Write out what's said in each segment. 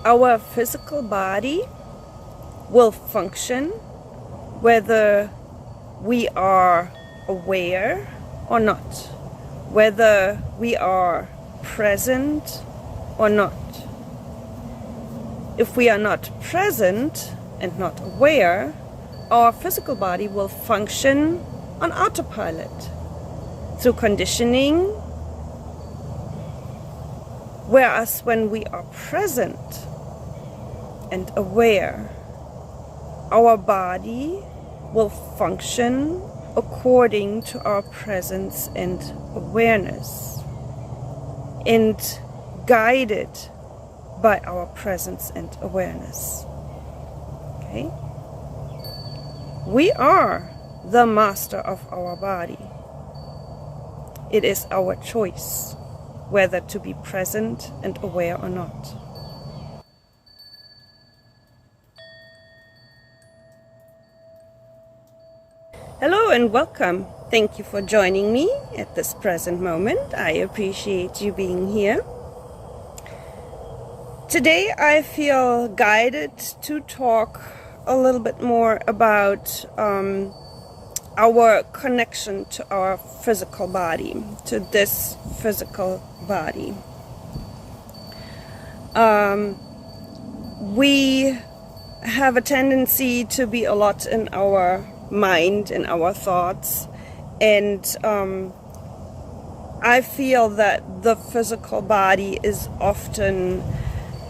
our physical body will function whether we are aware or not, whether we are present or not. If we are not present and not aware, our physical body will function on autopilot through conditioning, whereas when we are present and aware, our body will function according to our presence and awareness, and guided by our presence and awareness. Okay? We are the master of our body. It is our choice whether to be present and aware or not. Hello and welcome. Thank you for joining me at this present moment. I appreciate you being here. Today I feel guided to talk a little bit more about our connection to our physical body, to this physical body. We have a tendency to be a lot in our mind, in our thoughts, and I feel that the physical body is often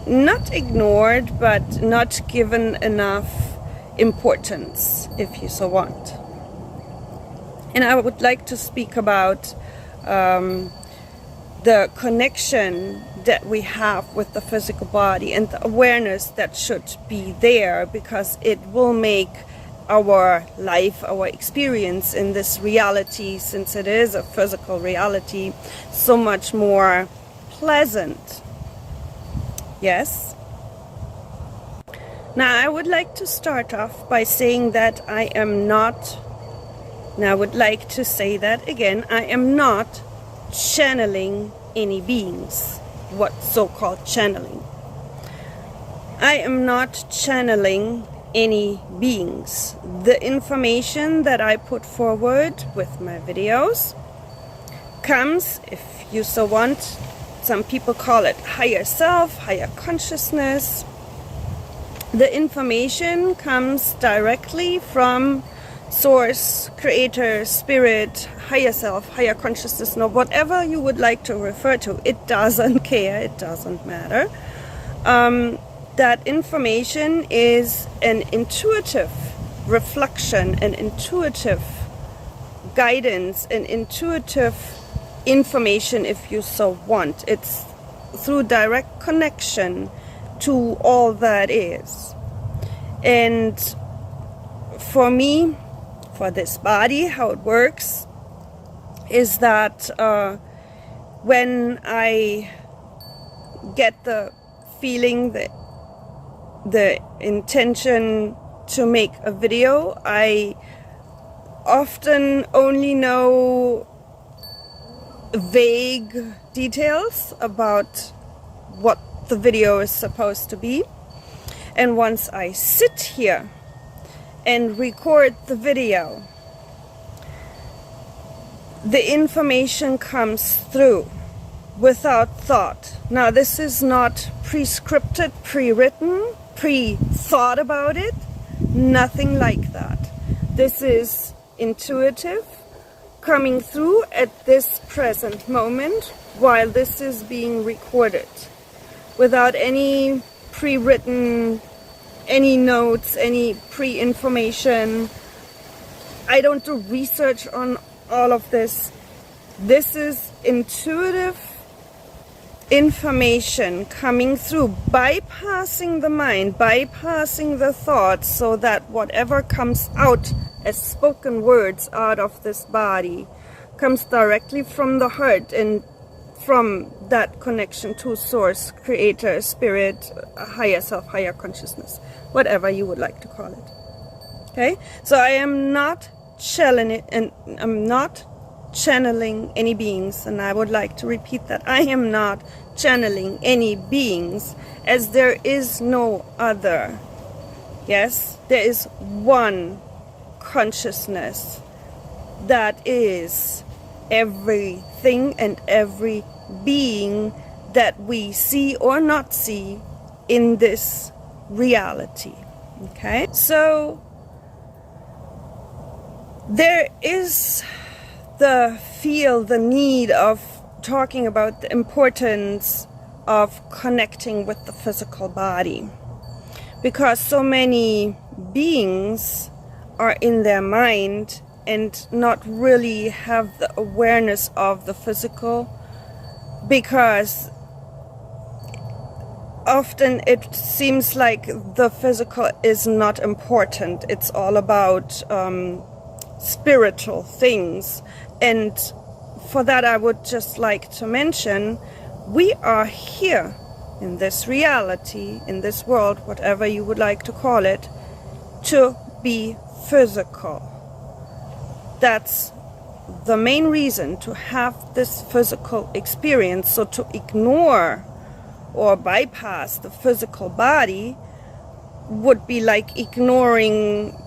not ignored, but not given enough importance, if you so want. And I would like to speak about the connection that we have with the physical body and the awareness that should be there, because it will make our life, our experience in this reality, since it is a physical reality, so much more pleasant. Yes? Now I would like to start off by saying that I am not, and I would like to say that again, I am not channeling any beings, what so-called channeling. I am not channeling any beings. The information that I put forward with my videos comes, if you so want, some people call it higher self, higher consciousness. The information comes directly from source, creator, spirit, higher self, higher consciousness, or whatever you would like to refer to. It doesn't care, it doesn't matter. That information is an intuitive reflection, an intuitive guidance, an intuitive information, if you so want. It's through direct connection to all that is. And for me, for this body, how it works is that when I get the feeling, the intention to make a video, I often only know vague details about what the video is supposed to be. And once I sit here and record the video, the information comes through without thought. Now this is not pre-scripted, pre-written, pre-thought about it, nothing like that. This is intuitive, coming through at this present moment while this is being recorded, without any pre-written, any notes, any pre-information. I don't do research on all of this. This is intuitive information coming through, bypassing the mind, bypassing the thoughts, so that whatever comes out as spoken words out of this body comes directly from the heart and from that connection to source, creator, spirit, higher self, higher consciousness, whatever you would like to call it. Okay, so I am not channeling, and I'm not channeling any beings, and I would like to repeat that I am not channeling any beings, as there is no other. Yes, there is one consciousness that is everything and every being that we see or not see in this reality. Okay, so there is the need of talking about the importance of connecting with the physical body, because so many beings are in their mind and not really have the awareness of the physical, because often it seems like the physical is not important. It's all about spiritual things. And for that, I would just like to mention, we are here in this reality, in this world, whatever you would like to call it, to be physical. That's the main reason to have this physical experience. So to ignore or bypass the physical body would be like ignoring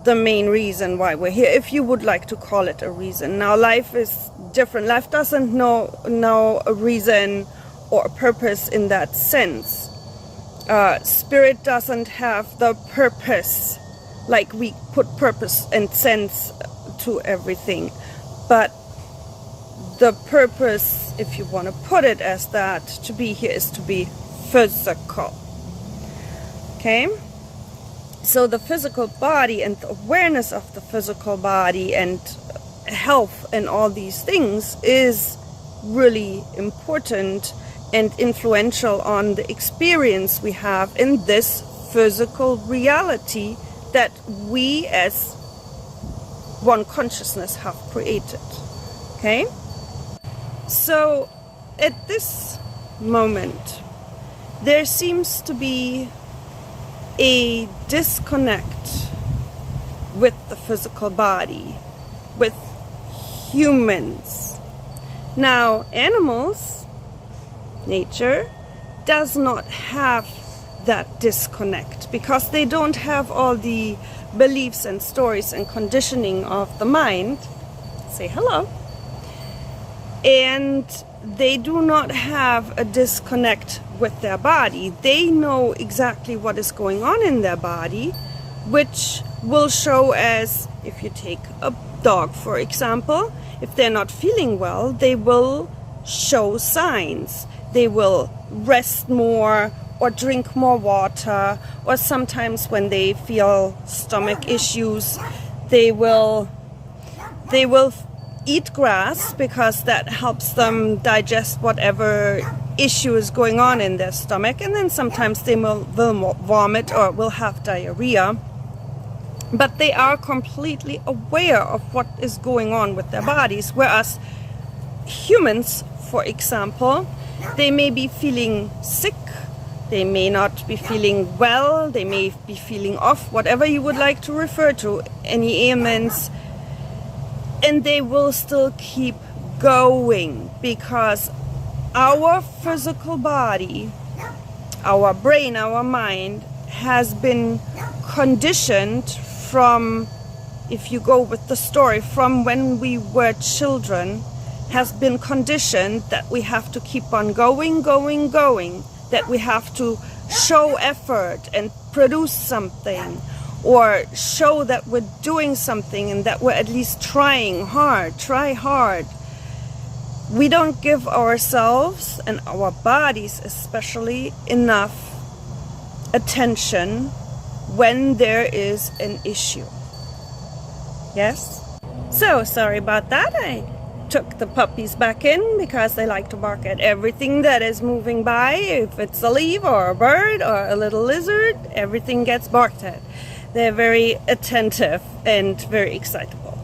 the main reason why we're here, if you would like to call it a reason. Now, life is different. Life doesn't know a reason or a purpose in that sense. Spirit doesn't have the purpose, like we put purpose and sense to everything. But the purpose, if you want to put it as that, to be here is to be physical. Okay? So the physical body and the awareness of the physical body and health and all these things is really important and influential on the experience we have in this physical reality that we as one consciousness have created. Okay? So at this moment, there seems to be a disconnect with the physical body, with humans. Now, animals, nature, does not have that disconnect because they don't have all the beliefs and stories and conditioning of the mind. Say hello. And they do not have a disconnect with their body. They know exactly what is going on in their body, which will show as, if you take a dog for example, if they're not feeling well, they will show signs. They will rest more or drink more water, or sometimes when they feel stomach issues, they will eat grass because that helps them digest whatever issue is going on in their stomach, and then sometimes they will vomit or will have diarrhea. But they are completely aware of what is going on with their bodies, whereas humans, for example, they may be feeling sick, they may not be feeling well, they may be feeling off, whatever you would like to refer to, any ailments, and they will still keep going because our physical body, our brain, our mind has been conditioned from, if you go with the story, from when we were children, has been conditioned that we have to keep on going, that we have to show effort and produce something, or show that we're doing something and that we're at least trying hard, try hard. We don't give ourselves and our bodies especially enough attention when there is an issue. Yes? So sorry about that. I took the puppies back in because they like to bark at everything that is moving by. If it's a leaf or a bird or a little lizard, everything gets barked at. They're very attentive and very excitable.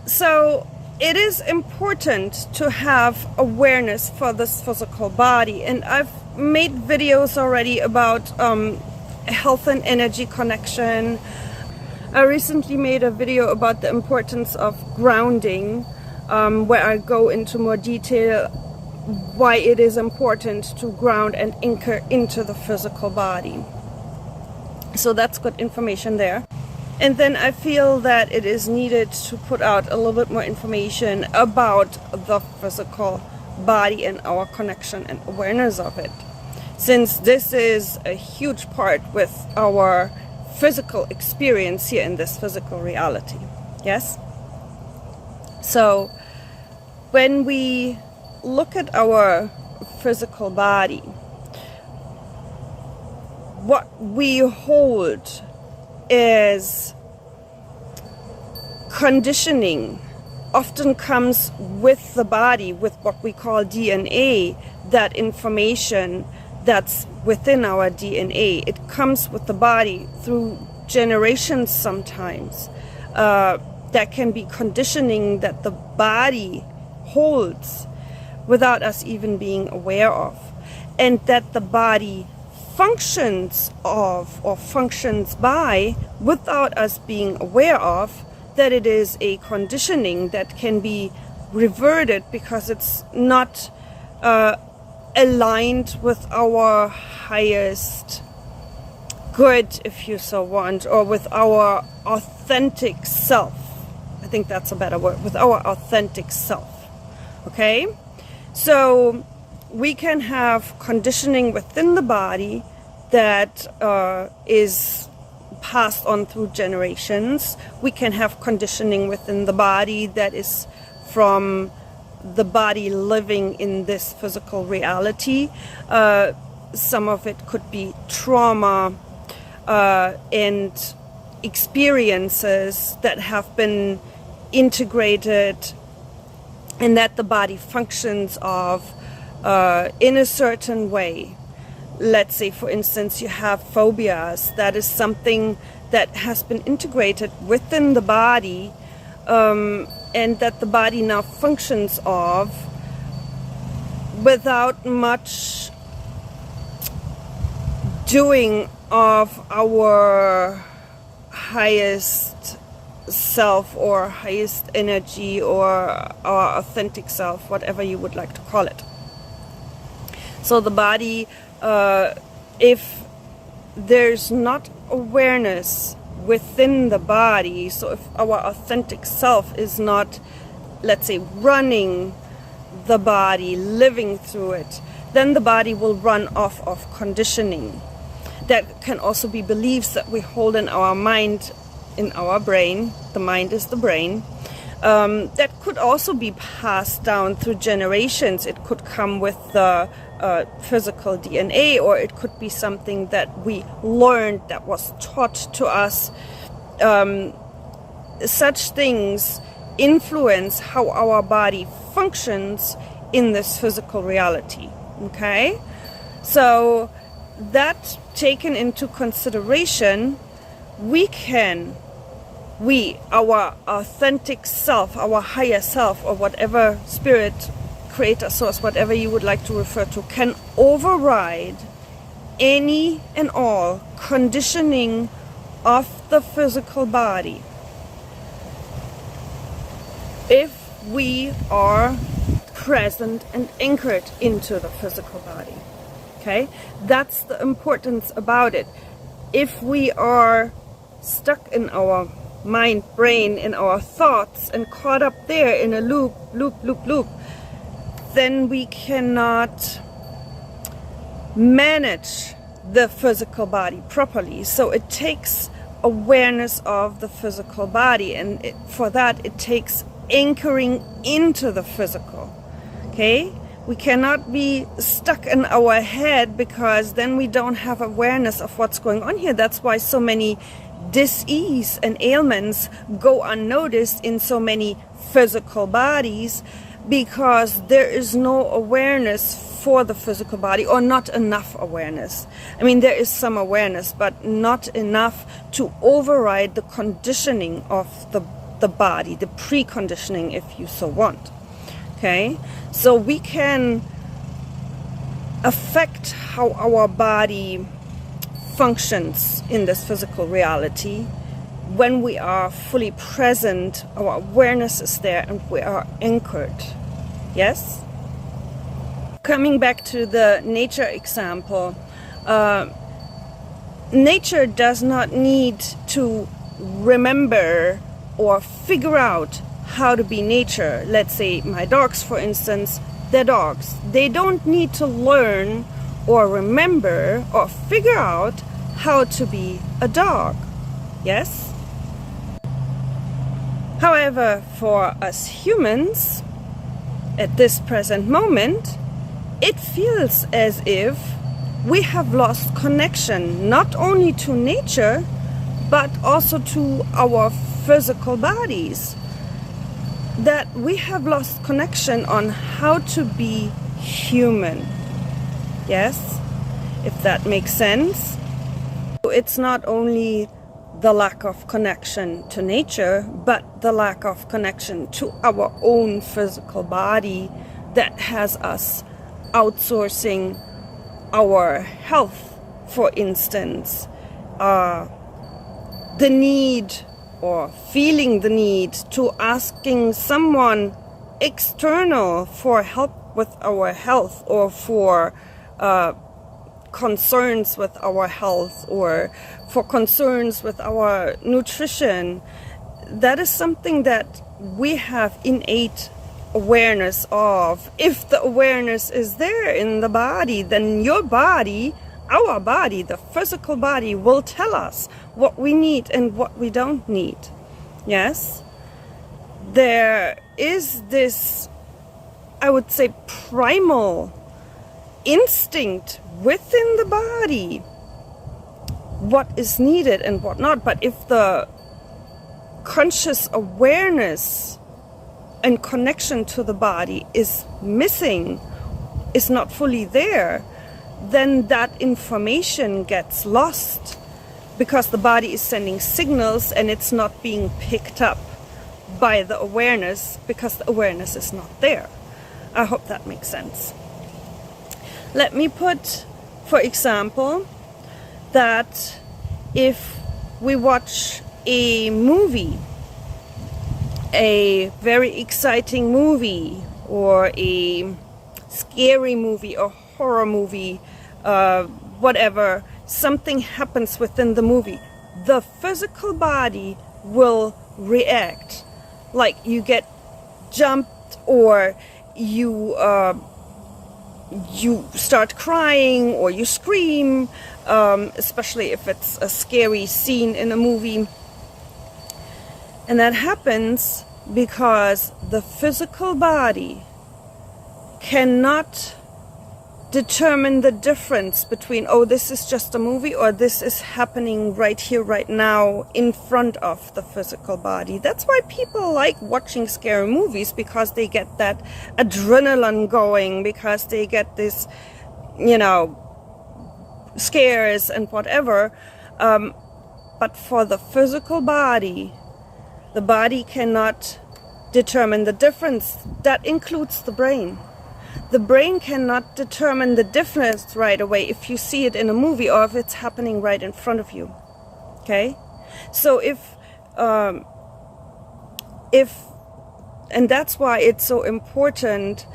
So it is important to have awareness for this physical body, and I've made videos already about health and energy connection. I recently made a video about the importance of grounding, where I go into more detail why it is important to ground and anchor into the physical body. So that's good information there. And then I feel that it is needed to put out a little bit more information about the physical body and our connection and awareness of it, since this is a huge part with our physical experience here in this physical reality. Yes? So when we look at our physical body, what we hold is conditioning. Often comes with the body, with what we call DNA, that information that's within our DNA. It comes with the body through generations sometimes. That can be conditioning that the body holds without us even being aware of, and that the body functions of or functions by without us being aware of, that it is a conditioning that can be reverted because it's not aligned with our highest good, if you so want, or with our authentic self. I think that's a better word, with our authentic self. Okay? So we can have conditioning within the body that is passed on through generations. We can have conditioning within the body that is from the body living in this physical reality. Some of it could be trauma and experiences that have been integrated and that the body functions of in a certain way. Let's say, for instance, you have phobias. That is something that has been integrated within the body, and that the body now functions of without much doing of our highest self or highest energy or our authentic self, whatever you would like to call it. So the body, if there's not awareness within the body, so if our authentic self is not, let's say, running the body, living through it, then the body will run off of conditioning. That can also be beliefs that we hold in our mind, in our brain. The mind is the brain. That could also be passed down through generations. It could come with the physical DNA, or it could be something that we learned, that was taught to us. Such things influence how our body functions in this physical reality. Okay? So that taken into consideration, our authentic self, our higher self, or whatever spirit, creator, source, whatever you would like to refer to, can override any and all conditioning of the physical body if we are present and anchored into the physical body. Okay? That's the importance about it. If we are stuck in our mind, brain, in our thoughts, and caught up there in a loop, then we cannot manage the physical body properly. So it takes awareness of the physical body, and for that it takes anchoring into the physical. Okay? We cannot be stuck in our head, because then we don't have awareness of what's going on here. That's why so many dis-ease and ailments go unnoticed in so many physical bodies, because there is no awareness for the physical body, or not enough awareness. I mean, there is some awareness, but not enough to override the conditioning of the body, the preconditioning, if you so want. Okay? So we can affect how our body functions in this physical reality when we are fully present, our awareness is there and we are anchored. Yes? Coming back to the nature example, nature does not need to remember or figure out how to be nature. Let's say my dogs, for instance, they're dogs. They don't need to learn or remember or figure out how to be a dog. Yes? However, for us humans, at this present moment, it feels as if we have lost connection not only to nature, but also to our physical bodies. That we have lost connection on how to be human. Yes? If that makes sense. It's not only the lack of connection to nature, but the lack of connection to our own physical body that has us outsourcing our health, for instance. The need or feeling the need to asking someone external for help with our health or for concerns with our health or for concerns with our nutrition. That is something that we have innate awareness of. If the awareness is there in the body, then your body, our body, the physical body, will tell us what we need and what we don't need. Yes? There is this, I would say, primal instinct within the body, what is needed and what not. But if the conscious awareness and connection to the body is missing, is not fully there, then that information gets lost because the body is sending signals and it's not being picked up by the awareness because the awareness is not there. I hope that makes sense. Let me put, for example, that if we watch a movie, a very exciting movie, or a scary movie, or horror movie, whatever, something happens within the movie, the physical body will react. Like you get jumped, or you start crying, or you scream, especially if it's a scary scene in a movie. And that happens because the physical body cannot determine the difference between, oh, this is just a movie, or this is happening right here, right now, in front of the physical body. That's why people like watching scary movies, because they get that adrenaline going, because they get this, scares and whatever. But for the physical body, the body cannot determine the difference. That includes the brain. The brain cannot determine the difference right away if you see it in a movie or if it's happening right in front of you. Okay? So and that's why it's so important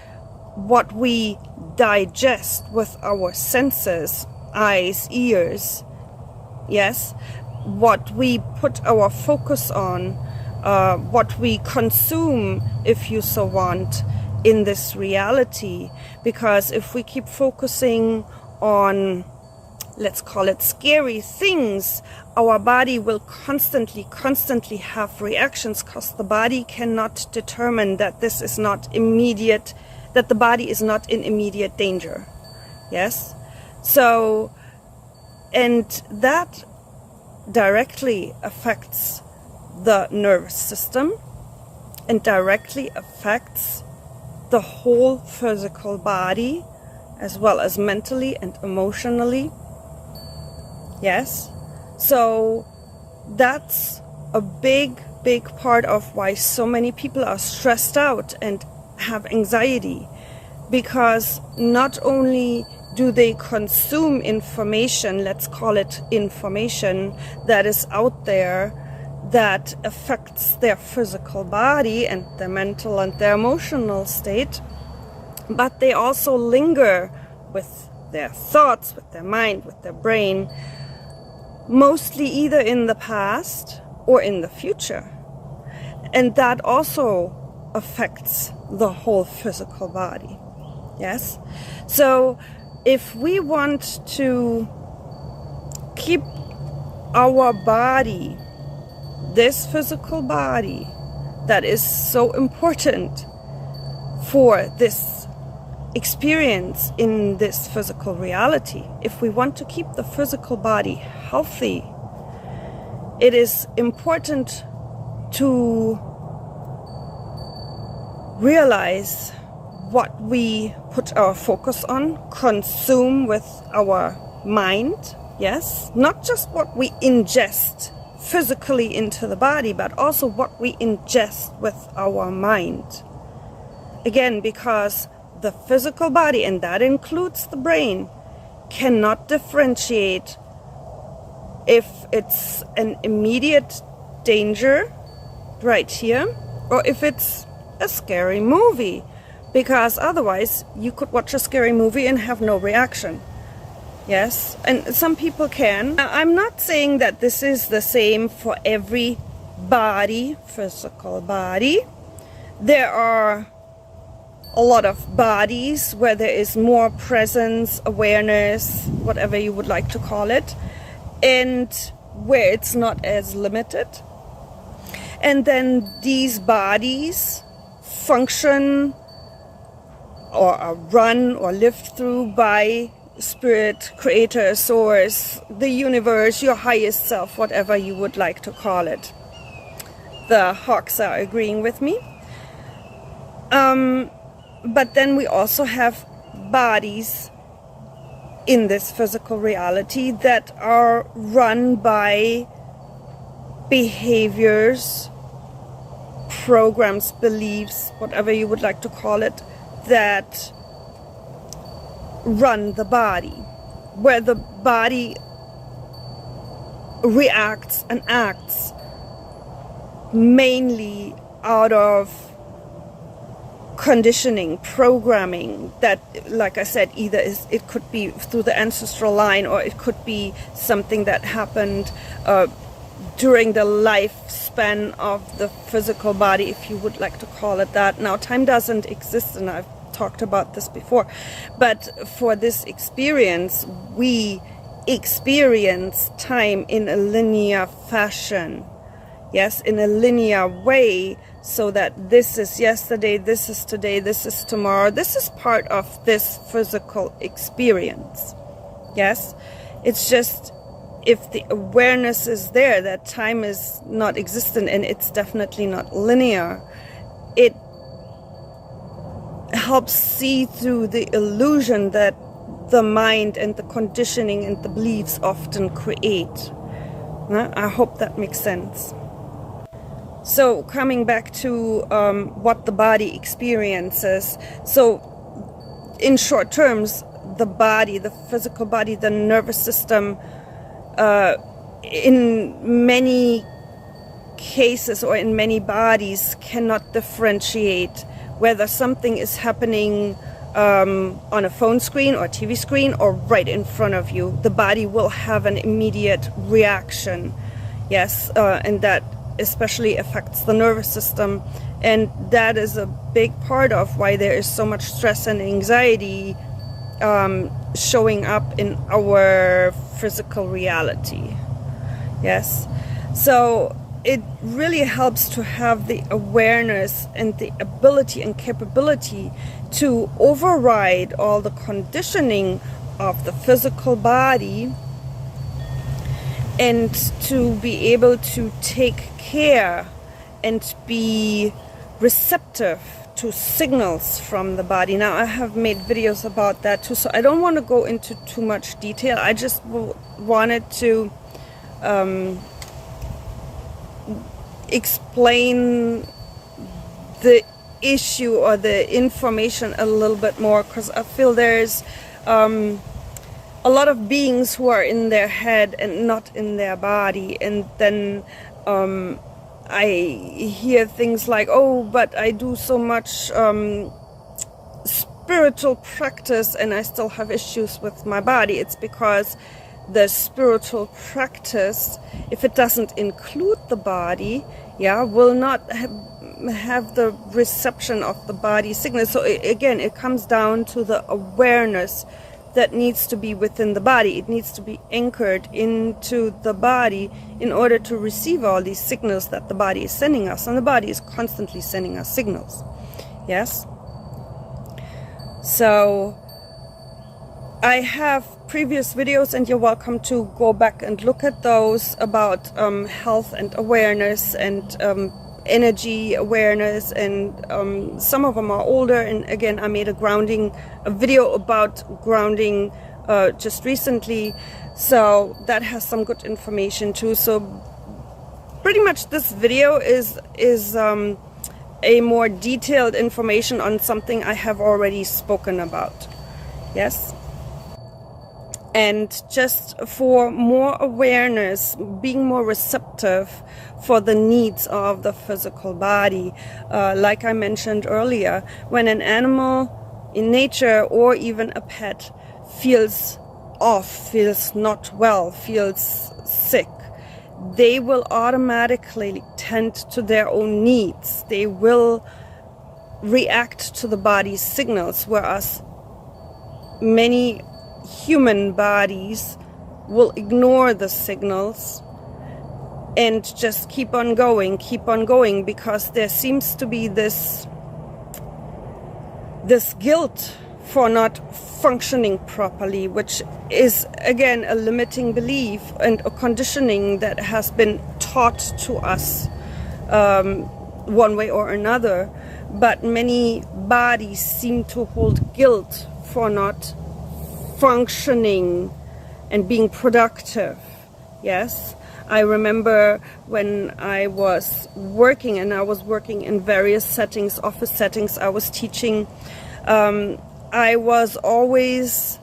what we digest with our senses, eyes, ears, yes? What we put our focus on, what we consume, if you so want, in this reality. Because if we keep focusing on, let's call it, scary things, our body will constantly have reactions, because the body cannot determine that this is not immediate, that the body is not in immediate danger. Yes? So, and that directly affects the nervous system and directly affects the whole physical body, as well as mentally and emotionally. Yes? So that's a big part of why so many people are stressed out and have anxiety, because not only do they consume information, let's call it information, that is out there, that affects their physical body and their mental and their emotional state, but they also linger with their thoughts, with their mind, with their brain, mostly either in the past or in the future. And that also affects the whole physical body. Yes? So if we want to keep our body, this physical body that is so important for this experience in this physical reality, if we want to keep the physical body healthy, it is important to realize what we put our focus on, consume with our mind, yes? Not just what we ingest physically into the body, but also what we ingest with our mind. Again, because the physical body, and that includes the brain, cannot differentiate if it's an immediate danger right here or if it's a scary movie, because otherwise you could watch a scary movie and have no reaction. Yes, and some people can. Now, I'm not saying that this is the same for every body, physical body. There are a lot of bodies where there is more presence, awareness, whatever you would like to call it, and where it's not as limited. And then these bodies function or are run or lived through by spirit, creator, source, the universe, your highest self, whatever you would like to call it. The hawks are agreeing with me. But then we also have bodies in this physical reality that are run by behaviors, programs, beliefs, whatever you would like to call it, that run the body, where the body reacts and acts mainly out of conditioning, programming that, like I said, either it could be through the ancestral line, or it could be something that happened during the lifespan of the physical body, if you would like to call it that. Now, time doesn't exist, and I've talked about this before, but for this experience, we experience time in a linear fashion. Yes, in a linear way, so that this is yesterday, this is today, this is tomorrow. This is part of this physical experience. Yes, it's just if the awareness is there that time is not existent, and it's definitely not linear, it helps see through the illusion that the mind and the conditioning and the beliefs often create. I hope that makes sense. So coming back to what the body experiences. So in short terms, the body, the physical body, the nervous system, in many cases or in many bodies cannot differentiate whether something is happening on a phone screen or TV screen or right in front of you. The body will have an immediate reaction. Yes, and that especially affects the nervous system, and that is a big part of why there is so much stress and anxiety showing up in our physical reality. Yes, so it really helps to have the awareness and the ability and capability to override all the conditioning of the physical body, and to be able to take care and be receptive to signals from the body. Now, I have made videos about that too, so I don't want to go into too much detail. I just wanted to explain the issue or the information a little bit more, because I feel there's a lot of beings who are in their head and not in their body, and then I hear things like, oh, but I do so much spiritual practice and I still have issues with my body. It's because the spiritual practice, if it doesn't include the body, will not have the reception of the body signal. So again, it comes down to the awareness that needs to be within the body. It needs to be anchored into the body in order to receive all these signals that the body is sending us. And the body is constantly sending us signals. Yes? So I have previous videos, and you're welcome to go back and look at those, about health and awareness and energy awareness, and some of them are older. And again, I made a video about grounding just recently, so that has some good information too. So pretty much this video is a more detailed information on something I have already spoken about. Yes. And just for more awareness, being more receptive for the needs of the physical body. Like I mentioned earlier, when an animal in nature or even a pet feels off, feels not well, feels sick, they will automatically tend to their own needs. They will react to the body's signals, whereas many human bodies will ignore the signals and just keep on going, because there seems to be this guilt for not functioning properly, which is again a limiting belief and a conditioning that has been taught to us one way or another. But many bodies seem to hold guilt for not functioning and being productive. Yes, I remember when I was working, and I was working in various settings, office settings, I was teaching, I was always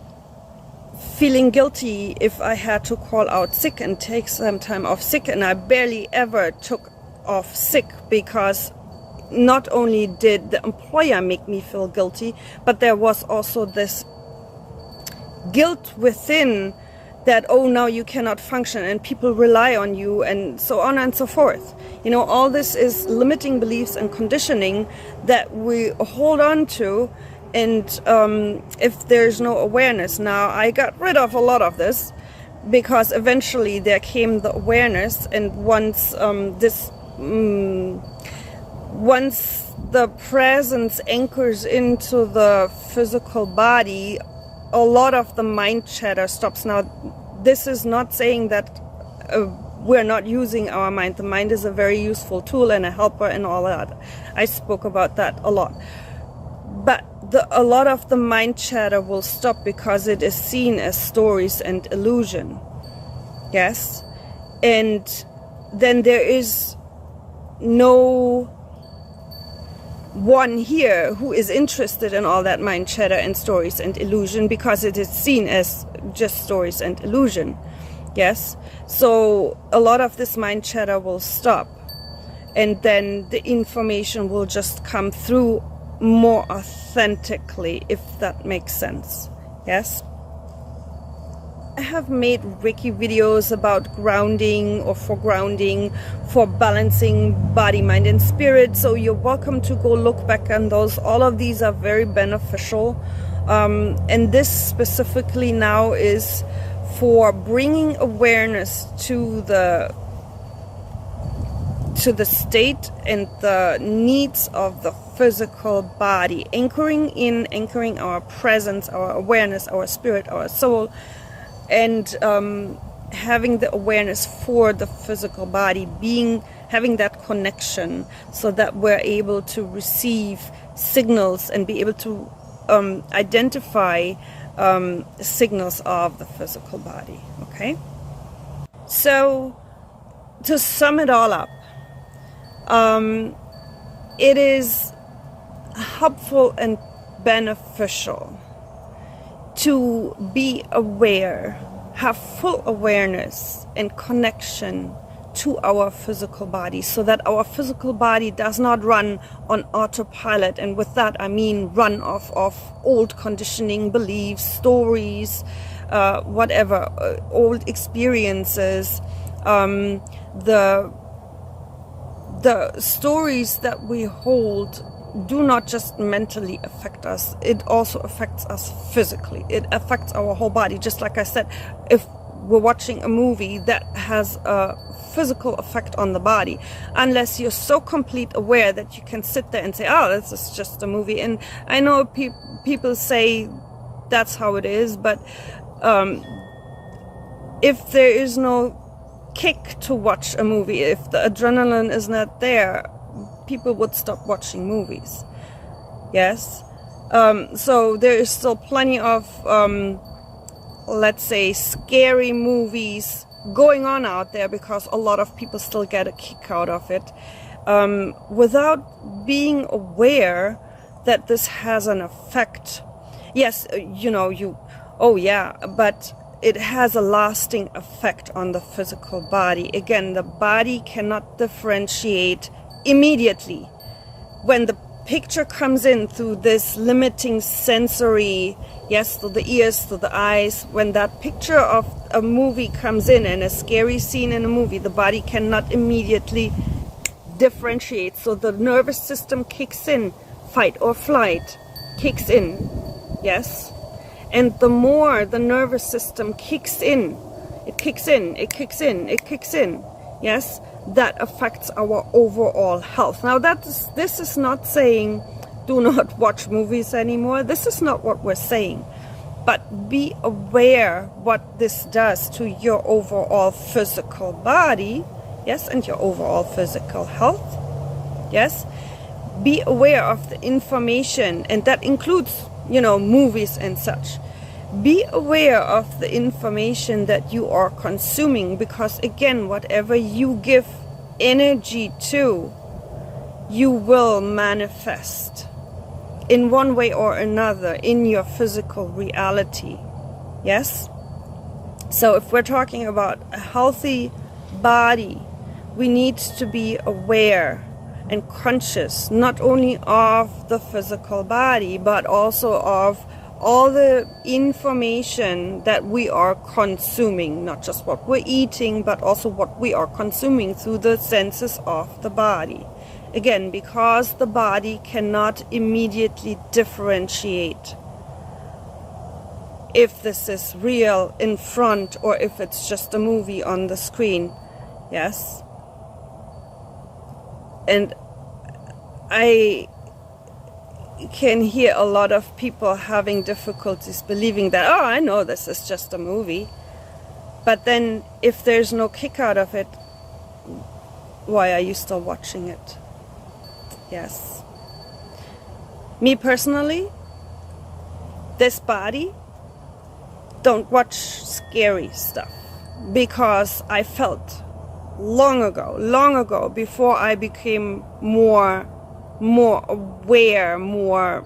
feeling guilty if I had to call out sick and take some time off sick, and I barely ever took off sick, because not only did the employer make me feel guilty, but there was also this guilt within that, oh, now you cannot function and people rely on you, and so on and so forth. You know, all this is limiting beliefs and conditioning that we hold on to. And if there's no awareness, now I got rid of a lot of this, because eventually there came the awareness, and once once the presence anchors into the physical body, a lot of the mind chatter stops. Now, this is not saying that we're not using our mind. The mind is a very useful tool and a helper and all that. I spoke about that a lot. But a lot of the mind chatter will stop, because it is seen as stories and illusion. Yes? And then there is no one here who is interested in all that mind chatter and stories and illusion, because it is seen as just stories and illusion. Yes? So a lot of this mind chatter will stop, and then the information will just come through more authentically, if that makes sense. Yes? I have made Reiki videos about grounding, or for balancing body, mind and spirit, so you're welcome to go look back on those. All of these are very beneficial, and this specifically now is for bringing awareness to the state and the needs of the physical body, anchoring our presence, our awareness, our spirit, our soul, and having the awareness for the physical body, having that connection, so that we're able to receive signals and be able to identify signals of the physical body. Okay? So, to sum it all up, it is helpful and beneficial to be aware, have full awareness and connection to our physical body, so that our physical body does not run on autopilot. And with that I mean run off of old conditioning, beliefs, stories, whatever, old experiences, the stories that we hold do not just mentally affect us, it also affects us physically. It affects our whole body. Just like I said, if we're watching a movie, that has a physical effect on the body, unless you're so complete aware that you can sit there and say, oh, this is just a movie. And I know people say that's how it is, but if there is no kick to watch a movie, if the adrenaline is not there, people would stop watching movies. Yes. So there is still plenty of let's say scary movies going on out there, because a lot of people still get a kick out of it, without being aware that this has an effect. Yes, but it has a lasting effect on the physical body. Again, the body cannot differentiate immediately. When the picture comes in through this limiting sensory, yes, through the ears, through the eyes, when that picture of a movie comes in and a scary scene in a movie, the body cannot immediately differentiate. So the nervous system kicks in, fight or flight kicks in, yes? And the more the nervous system kicks in, yes, that affects our overall health. Now this is not saying do not watch movies anymore. This is not what we're saying. But be aware what this does to your overall physical body, yes, and your overall physical health, yes. Be aware of the information, and that includes, movies and such. Be aware of the information that you are consuming, because again, whatever you give energy to, you will manifest in one way or another in your physical reality. Yes? So if we're talking about a healthy body, we need to be aware and conscious not only of the physical body, but also of all the information that we are consuming, not just what we're eating, but also what we are consuming through the senses of the body. Again, because the body cannot immediately differentiate if this is real in front or if it's just a movie on the screen. Yes? And I can hear a lot of people having difficulties believing that, oh, I know this is just a movie. But then if there's no kick out of it, why are you still watching it? Yes. Me personally, this body, don't watch scary stuff, because I felt long ago, before I became more aware, more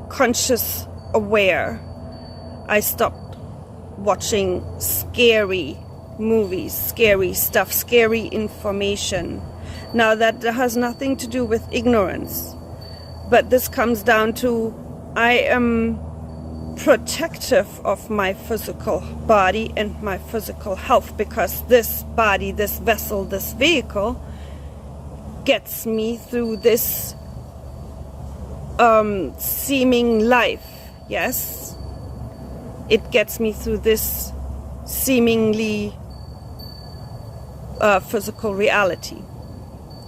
conscious aware, I stopped watching scary movies, scary stuff, scary information. Now that has nothing to do with ignorance, but this comes down to I am protective of my physical body and my physical health, because this body, this vessel, this vehicle gets me through this seeming life. Yes, it gets me through this seemingly physical reality.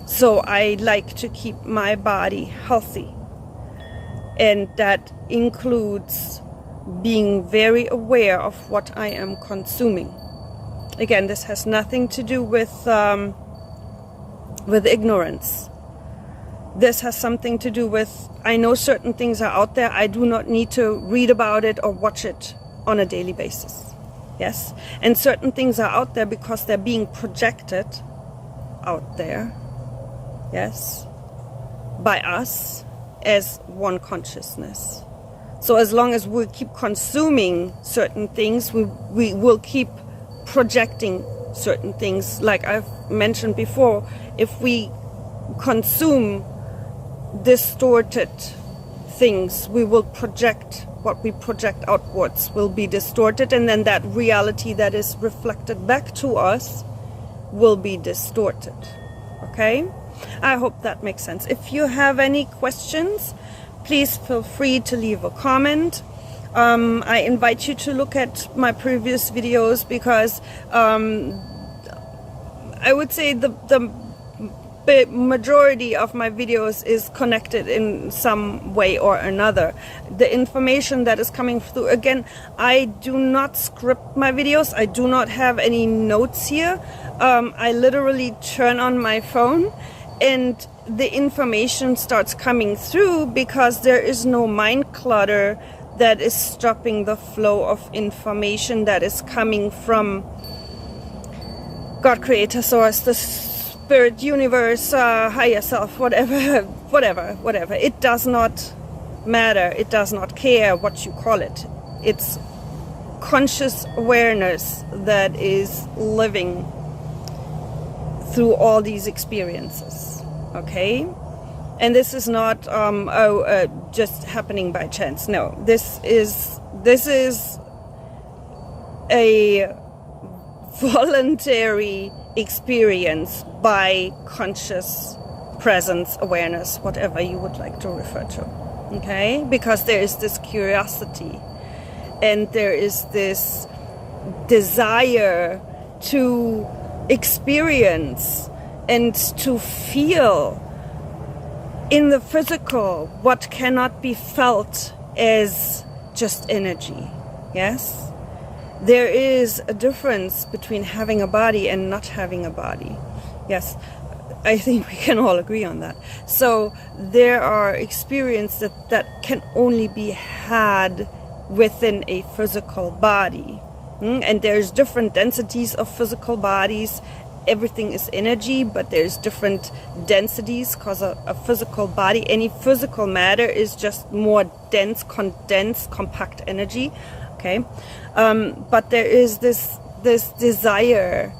So I like to keep my body healthy, and that includes being very aware of what I am consuming. Again, this has nothing to do with ignorance. This has something to do with, I know certain things are out there. I do not need to read about it or watch it on a daily basis. Yes? And certain things are out there because they're being projected out there. Yes? By us as one consciousness. So as long as we keep consuming certain things, we will keep projecting certain things. Like I've mentioned before, if we consume distorted things, we will project, what we project outwards will be distorted, and then that reality that is reflected back to us will be distorted. Okay? I hope that makes sense. If you have any questions, please feel free to leave a comment. I invite you to look at my previous videos, because I would say the majority of my videos is connected in some way or another. The information that is coming through, again, I do not script my videos. I do not have any notes here. I literally turn on my phone and the information starts coming through, because there is no mind clutter that is stopping the flow of information that is coming from God, Creator, Source, the Spirit, Universe, higher self, whatever. It does not matter. It does not care what you call it. It's conscious awareness that is living through all these experiences. Okay? And this is not just happening by chance. No, this is a voluntary experience by conscious presence, awareness, whatever you would like to refer to. Okay? Because there is this curiosity and there is this desire to experience and to feel in the physical what cannot be felt as just energy. Yes? There is a difference between having a body and not having a body. Yes, I think we can all agree on that. So there are experiences that can only be had within a physical body. And there's different densities of physical bodies. Everything is energy, but there's different densities, because a physical body, any physical matter is just more dense, condensed, compact energy. Okay, but there is this desire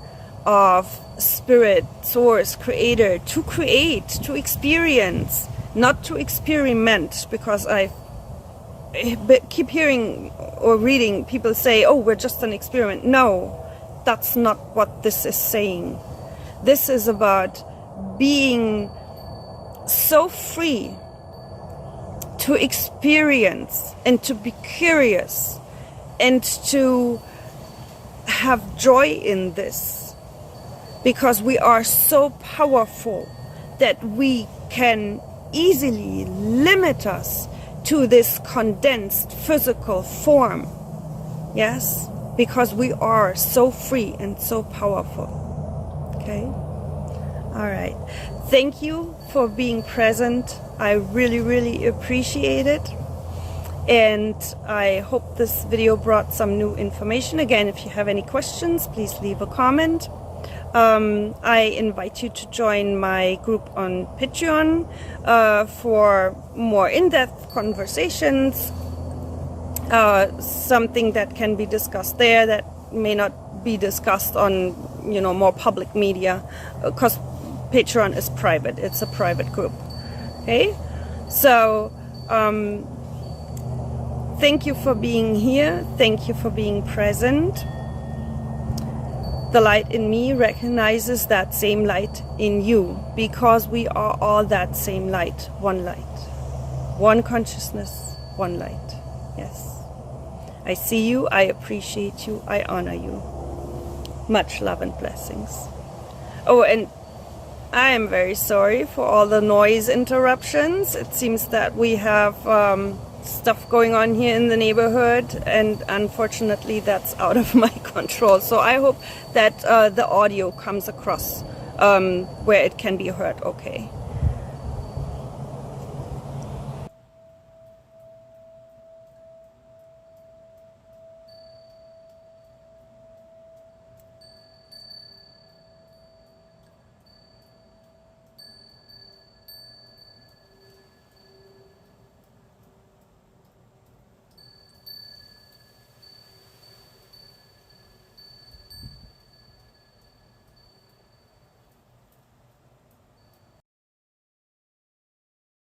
of Spirit, Source, Creator to create, to experience, not to experiment, because I keep hearing or reading people say, oh, we're just an experiment. No, that's not what this is saying. This is about being so free to experience and to be curious and to have joy in this, because we are so powerful that we can easily limit us to this condensed physical form. Yes? Because we are so free and so powerful. Okay? All right. Thank you for being present. I really, really appreciate it. And I hope this video brought some new information. Again, if you have any questions, please leave a comment. I invite you to join my group on Patreon for more in-depth conversations, something that can be discussed there that may not be discussed on, more public media, because Patreon is private. It's a private group. Okay? So, thank you for being here. Thank you for being present. The light in me recognizes that same light in you, because we are all that same light. One consciousness, one light. Yes. I see you, I appreciate you, I honor you. Much love and blessings. Oh, and I am very sorry for all the noise interruptions. It seems that we have stuff going on here in the neighborhood, and unfortunately that's out of my control. So I hope that the audio comes across where it can be heard okay.